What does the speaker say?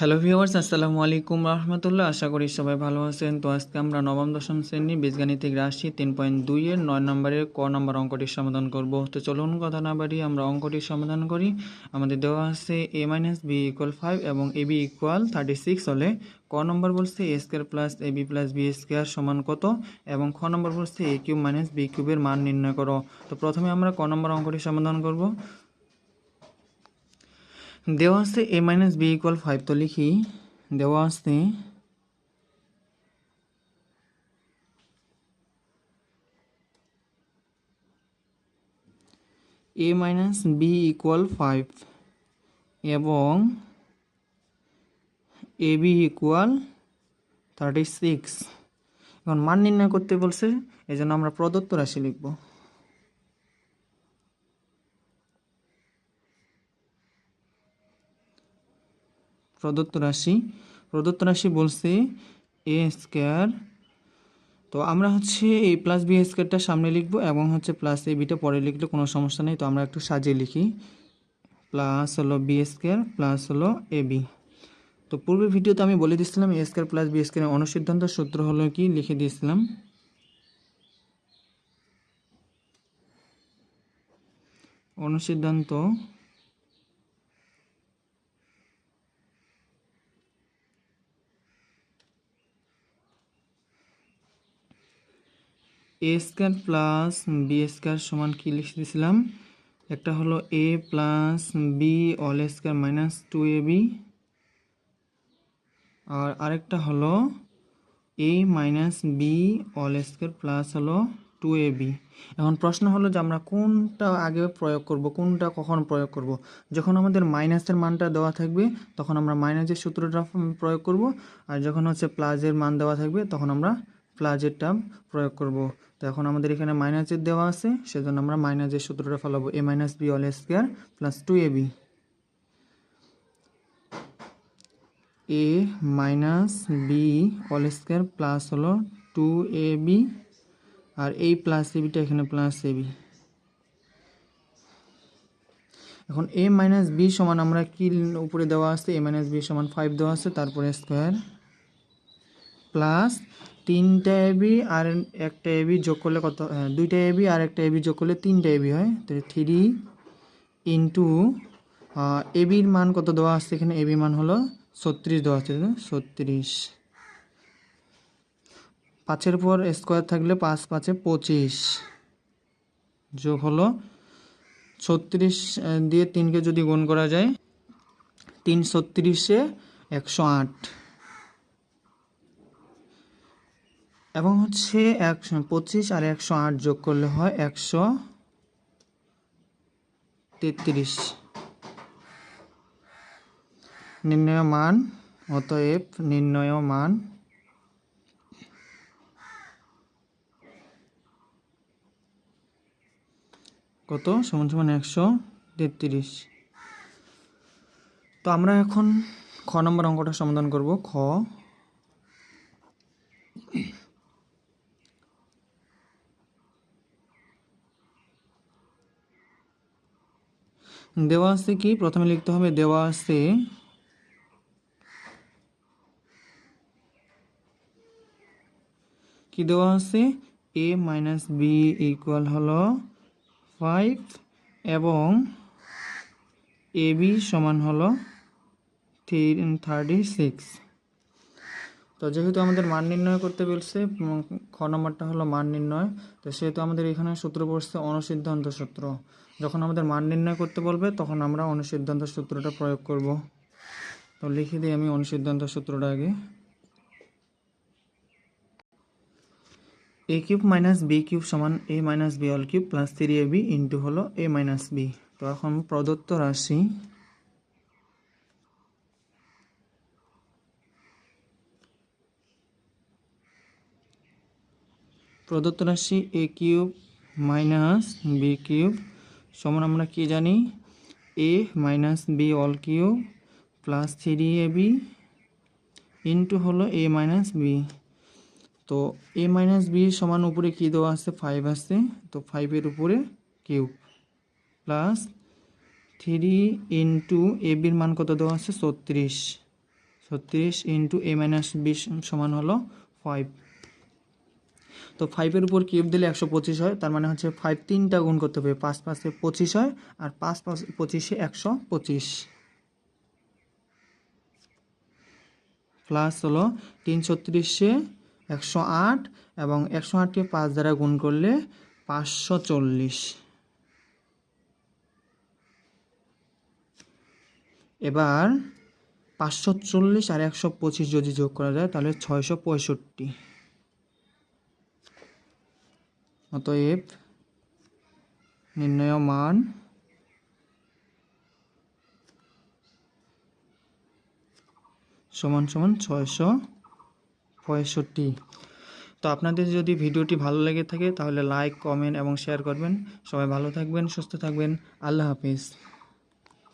Hello viewers, আসসালামু আলাইকুম রহমতুল্লাহ। আশা করি সবাই ভালো আছেন। তো আজকে আমরা নবম দশম শ্রেণী বীজগাণিতিক রাশি 3.2 এর 9 নম্বরের ক নম্বর অঙ্কটির সমাধান করব। তো চলুন কথা না বাড়িয়ে আমরা অঙ্কটির সমাধান করি। আমাদের দেওয়া আছে a - b = 5 এবং ab = 36 হলে ক নম্বর বলছে a² + ab + b² সমান কত, এবং খ নম্বর বলছে a³ - b³ এর মান নির্ণয় করো। তো প্রথমে আমরা ক নম্বর অঙ্কটি সমাধান করব। দেওয়া আছে a - b = 5, তো লিখি দেওয়া আছে a - b = 5 এবং ab = 36। এখন মান নির্ণয় করতে বলছে, এই জন্য আমরা প্রদত্ত রাশি লিখব। প্রদত্ত রাশি বলছে a², তো আমরা হচ্ছে a + b² সামনে লিখব এবং হচ্ছে প্লাস ab পরে লিখলে কোনো সমস্যা নেই। তো আমরা একটু সাজিয়ে লিখি, প্লাস হলো b² প্লাস হলো ab। তো পূর্বের ভিডিওতে আমি বলে দিয়েছিলাম a² + b² অনুসিদ্ধান্ত সূত্র হলো কি, লিখে দিয়েছিলাম অনুসিদ্ধান্ত a² + b² সমান কি লিখে দিয়েছিলাম, একটা হলো a + b² - 2ab, আর আরেকটা হলো a - b² প্লাস হলো 2ab। এখন প্রশ্ন হলো যে আমরা কোনটা আগে প্রয়োগ করব, কোনটা কখন প্রয়োগ করব। যখন আমাদের মাইনাসের মানটা দেওয়া থাকবে তখন আমরা মাইনাসের সূত্রটা প্রয়োগ করব, আর যখন হচ্ছে প্লাসের মান দেওয়া থাকবে তখন আমরা প্লাসেরটা প্রয়োগ করব। তো এখন আমাদের এখানে মাইনাসের দেওয়া আছে, সেজন্য আমরা মাইনাসের সূত্রটা ফলাবো, a - b² plus 2ab। a - b² plus হলো 2ab, আর এই প্লাস এবটা এখানে প্লাস ab। এখন a - b সমান আমরা কি উপরে দেওয়া আছে, a - b সমান 5 দেওয়া আছে, তারপরে স্কোয়ার প্লাস 3টা ab আর একটা ab যোগ করলে কত, 2টা ab আর একটা ab যোগ করলে 3টা ab হয়। তো 3 ইন্টু এবির মান কত দেওয়া আছে, এখানে এবি মান হলো 36 দেওয়া আছে, 36। 5-এর পর স্কোয়ার থাকলে 5 × 5 = 25, যোগ হলো 36 দিয়ে 3কে যদি গুণ করা যায় 3 36 108, এবং হচ্ছে 25 আর 108 যোগ করলে হয় 133। নির্ণয় মান, অতএব নির্ণয় মান কত, সমান 133। তো আমরা এখন খ নম্বর অঙ্কটা সমাধান করব। খ দেওয়া আছে কি, প্রথমে লিখতে হবে দেওয়া আছে কি, দেওয়া আছে a - b = হলো 5 এবং ab সমান হলো 36। তো যেহেতু আমাদের মান নির্ণয় করতে বলছে, খ নম্বরটা হলো মান নির্ণয়, তো সেহেতু আমাদের এখানে সূত্র পড়ছে অনুসিদ্ধান্ত সূত্র। যখন আমাদের মান নির্ণয় করতে বলবে তখন আমরা অনুসিদ্ধান্ত সূত্রটা প্রয়োগ করব। তো লিখে দিই আমি অনুসিদ্ধান্ত সূত্রটা আগে, a³ - b³ সমান a - b³ plus 3ab into হলো a - b। তো এখন প্রদত্ত রাশি a³ - b³ সমান আমরা কি জানি, a - b³ plus 3ab into হলো a - b। তো a - b সমান উপরে কি দেওয়া আছে, 5 আছে, তো 5-এর উপরে কিউব প্লাস 3 ইন্টু এবির মান কত দেওয়া আছে, 36। 36 ইন্টু a মাইনাস বি সমান হলো 5। তো 5-এর উপর কিউব দিলে 125 হয়, তার মানে হচ্ছে 5 3টা গুণ করতে হবে, 5 5-এ 25 হয়, আর 5 25-এ 125 প্লাস হলো 3 36-এ 108 এবং 108-কে 5 দ্বারা গুণ করলে 540। এবার 540 আর 125 যদি যোগ করা যায় তাহলে 665। অতএব নির্ণয় মান সমান সমান 665। তো আপনাদের যদি ভিডিওটি ভালো লেগে থাকে তাহলে লাইক, কমেন্ট এবং শেয়ার করবেন। সবাই ভালো থাকবেন, সুস্থ থাকবেন। আল্লাহ হাফিজ।